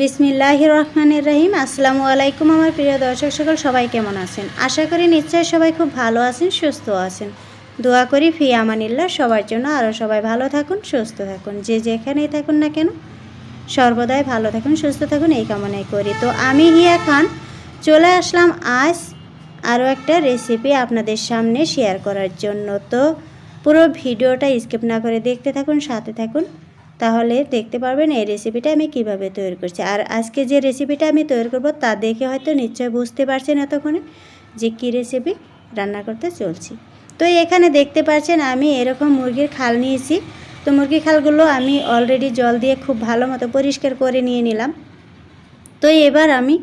বিসমিল্লাহির রহমানির রহিম। আসসালামু আলাইকুম আমার প্রিয় দর্শক সকল, সবাই কেমন আছেন? আশা করি নিশ্চয়ই সবাই খুব ভালো আছেন, সুস্থ আছেন। দোয়া করি ফি আমানিল্লাহ সবার জন্য আরও সবাই ভালো থাকুন, সুস্থ থাকুন, যে যেখানেই থাকুন না কেন সর্বদাই ভালো থাকুন, সুস্থ থাকুন, এই কামনাই করি। তো আমি হিয়া খান চলে আসলাম আজ আরও একটা রেসিপি আপনাদের সামনে শেয়ার করার জন্য। তো পুরো ভিডিওটা স্কিপ না করে দেখতে থাকুন, সাথে থাকুন, তাহলে দেখতে পারবেন এই রেসিপিটা আমি কিভাবে তৈরি করছি। আর আজকে যে রেসিপিটা আমি তৈরি করব তা দেখে হয়তো নিশ্চয় বুঝতে পারছেন এতক্ষণে যে কী রেসিপি রান্না করতে চলছি। তো এখানে দেখতে পাচ্ছেন আমি এরকম মুরগির খাল নিয়েছি। তো মুরগির খালগুলো আমি অলরেডি জল দিয়ে খুব ভালো মতো পরিষ্কার করে নিয়ে নিলাম। তো এবার আমি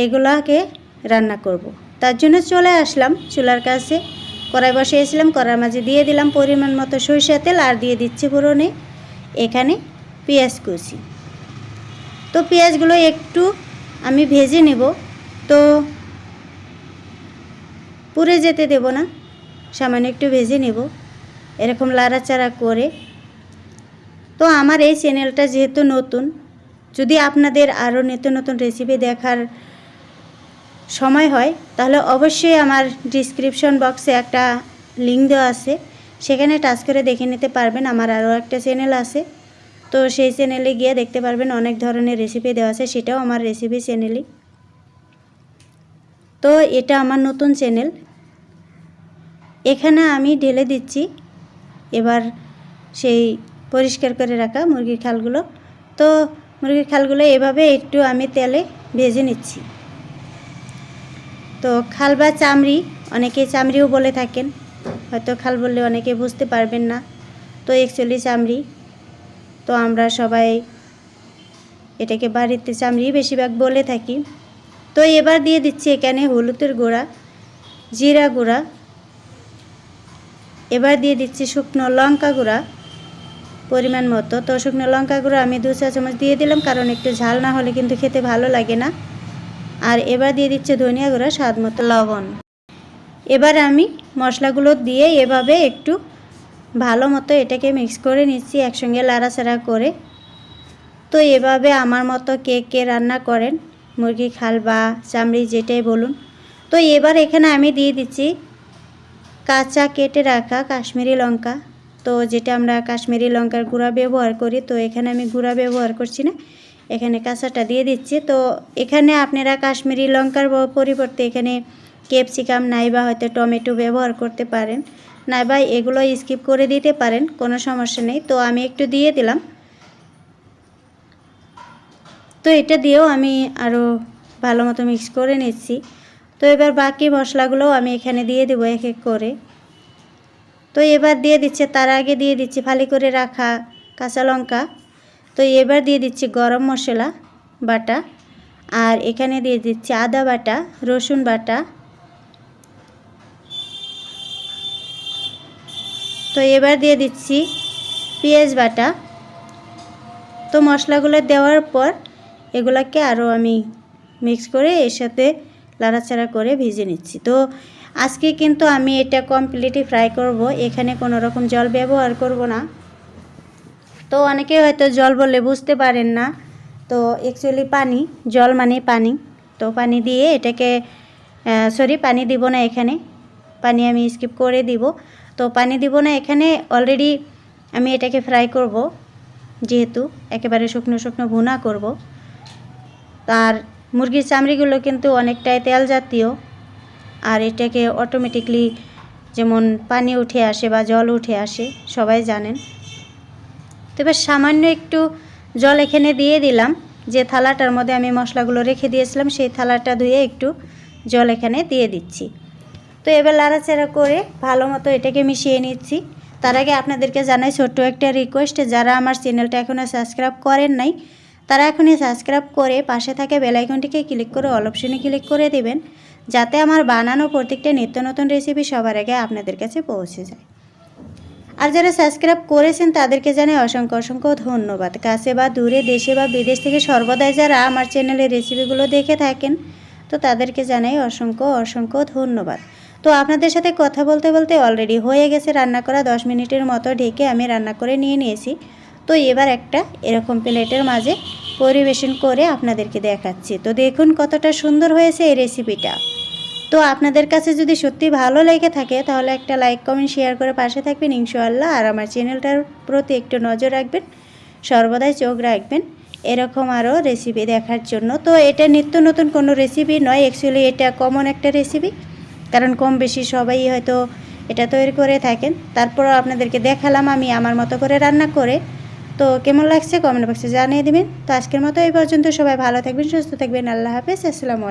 এগুলাকে রান্না করব। তার জন্য চলে আসলাম চুলার কাছে, কড়াই বসিয়েছিলাম, কড়ার মাঝে দিয়ে দিলাম পরিমাণ মতো সরিষা তেল, আর দিয়ে দিচ্ছি ফোড়নে এখানে পেঁয়াজ কুচি। তো পেঁয়াজগুলো একটু আমি ভেজে নেব, তো পুড়ে যেতে দেব না, সামান্য একটু ভেজে নেব এরকম লাড়াচাড়া করে। তো আমার এই চ্যানেলটা যেহেতু নতুন, যদি আপনাদের আরও নিত্য নতুন রেসিপি দেখার সময় হয় তাহলে অবশ্যই আমার ডিসক্রিপশন বক্সে একটা লিঙ্ক দেওয়া আছে, সেখানে টাচ করে দেখে নিতে পারবেন। আমার আরও একটা চ্যানেল আছে, তো সেই চ্যানেলে গিয়ে দেখতে পারবেন অনেক ধরনের রেসিপি দেওয়া আছে, সেটাও আমার রেসিপি চ্যানেলই। তো এটা আমার নতুন চ্যানেল। এখানে আমি ঢেলে দিচ্ছি এবার সেই পরিষ্কার করে রাখা মুরগির খালগুলো। তো মুরগির খালগুলো এভাবে একটু আমি তেলে ভেজে নিচ্ছি। তো খাল বা চামড়ি, অনেকে চামড়িও বলে থাকেন, হয়তো খাল বললে অনেকে বুঝতে পারবেন না, তো অ্যাকচুয়ালি চামড়ি। তো আমরা সবাই এটাকে বাড়িতে চামড়ি বেশিরভাগ বলে থাকি। তো এবার দিয়ে দিচ্ছি এখানে হলুদের গুঁড়া, জিরা গুঁড়া, এবার দিয়ে দিচ্ছি শুকনো লঙ্কা গুঁড়া পরিমাণ মতো। তো শুকনো লঙ্কা গুঁড়া আমি 2 চা চামচ দিয়ে দিলাম, কারণ একটু ঝাল না হলে কিন্তু খেতে ভালো লাগে না। আর এবার দিয়ে দিচ্ছি ধনিয়া গুঁড়া, স্বাদ মতো লবণ। এবার আমি মশলাগুলো দিয়ে এভাবে একটু ভালো মতো এটাকে মিক্স করে নিচ্ছি, একসঙ্গে লাড়াচাড়া করে। তো এভাবে আমার মতো কে কে রান্না করেন, মুরগি খাল বা চামড়ি যেটাই বলুন। তো এবার এখানে আমি দিয়ে দিচ্ছি কাঁচা কেটে রাখা কাশ্মীরি লঙ্কা। তো যেটা আমরা কাশ্মীরি লঙ্কার গুঁড়া ব্যবহার করি, তো এখানে আমি গুঁড়া ব্যবহার করছি না, এখানে কাঁচাটা দিয়ে দিচ্ছি। তো এখানে আপনারা কাশ্মীরি লঙ্কার পরিবর্তে এখানে ক্যাপসিকাম নাইবা হয়তো টমেটো ব্যবহার করতে পারেন, নাইবা এগুলো স্কিপ করে দিতে পারেন, কোনো সমস্যা নেই। তো আমি একটু দিয়ে দিলাম। তো এটা দিয়েও আমি আরও ভালো মতো মিক্স করে নিচ্ছি। তো এবার বাকি মশলাগুলোও আমি এখানে দিয়ে দেবো এক এক করে। তো এবার দিয়ে দিচ্ছে, তার আগে দিয়ে দিচ্ছি ফালি করে রাখা কাঁচা লঙ্কা। তো এবার দিয়ে দিচ্ছি গরম মশলা বাটা, আর এখানে দিয়ে দিচ্ছি আদা বাটা, রসুন বাটা। তো এবার দিয়ে দিচ্ছি পেঁয়াজ বাটা। তো মশলাগুলো দেওয়ার পর এগুলাকে আরও আমি মিক্স করে এর সাথে লাড়াচাড়া করে ভেজে নিচ্ছি। তো আজকে কিন্তু আমি এটা কমপ্লিটলি ফ্রাই করব, এখানে কোনো রকম জল ব্যবহার করব না। তো অনেকে হয়তো জল বললে বুঝতে পারেন না, তো অ্যাকচুয়ালি পানি, জল মানে পানি। তো পানি দিয়ে এটাকে পানি দিব না, এখানে পানি আমি স্কিপ করে দিব। তো পানি দিব না, এখানে অলরেডি আমি এটাকে ফ্রাই করব, যেহেতু একেবারে শুকনো শুকনো ভুনা করব। আর মুরগির চামড়িগুলো কিন্তু অনেকটাই তেল জাতীয়, আর এটাকে অটোমেটিকলি যেমন পানি উঠে আসে বা জল উঠে আসে সবাই জানেন। তো এবার সামান্য একটু জল এখানে দিয়ে দিলাম, যে থালাটার মধ্যে আমি মশলাগুলো রেখে দিয়েছিলাম সেই থালাটা ধুয়ে একটু জল এখানে দিয়ে দিচ্ছি। তো এবার লাড়াচাড়া করে ভালো মতো এটাকে মিশিয়ে নিচ্ছি। তার আগে আপনাদেরকে জানাই ছোট্ট একটা রিকোয়েস্ট, যারা আমার চ্যানেলটা এখনও সাবস্ক্রাইব করেন নাই তারা এখনই সাবস্ক্রাইব করে পাশে থাকা বেল আইকনটিকে ক্লিক করে অল অপশনে ক্লিক করে দেবেন, যাতে আমার বানানো প্রত্যেকটা নিত্য নতুন রেসিপি সবার আগে আপনাদের কাছে পৌঁছে যায়। আর যারা সাবস্ক্রাইব করেছেন তাদেরকে জানাই অসংখ্য অসংখ্য ধন্যবাদ। কাছে বা দূরে, দেশে বা বিদেশ থেকে সর্বদাই যারা আমার চ্যানেলের রেসিপিগুলো দেখে থাকেন, তো তাদেরকে জানাই অসংখ্য অসংখ্য ধন্যবাদ। তো আপনাদের সাথে কথা বলতে বলতে অলরেডি হয়ে গেছে রান্না করা, 10 মিনিটের মতো ঢেকে আমি রান্না করে নিয়ে নিয়েছি। তো এবার একটা এরকম প্লেটের মাঝে পরিবেশন করে আপনাদেরকে দেখাচ্ছি। তো দেখুন কতটা সুন্দর হয়েছে এই রেসিপিটা। তো আপনাদের কাছে যদি সত্যি ভালো লেগে থাকে তাহলে একটা লাইক কমেন্ট শেয়ার করে পাশে থাকবেন ইনশাআল্লাহ। আর আমার চ্যানেলটার প্রতি একটু নজর রাখবেন, সর্বদাই চোখ রাখবেন এরকম আরও রেসিপি দেখার জন্য। তো এটা নিত্য নতুন কোনো রেসিপি নয়, অ্যাকচুয়ালি এটা কমন একটা রেসিপি, কারণ কম বেশি সবাই হয়তো এটা তৈরি করে থাকেন। তারপরও আপনাদেরকে দেখালাম আমি আমার মতো করে রান্না করে। তো কেমন লাগছে কমেন্ট বক্সে জানিয়ে দেবেন। তো আজকের মতো এই পর্যন্ত, সবাই ভালো থাকবেন, সুস্থ থাকবেন। আল্লাহ হাফেজ, আসসালামু আলাইকুম।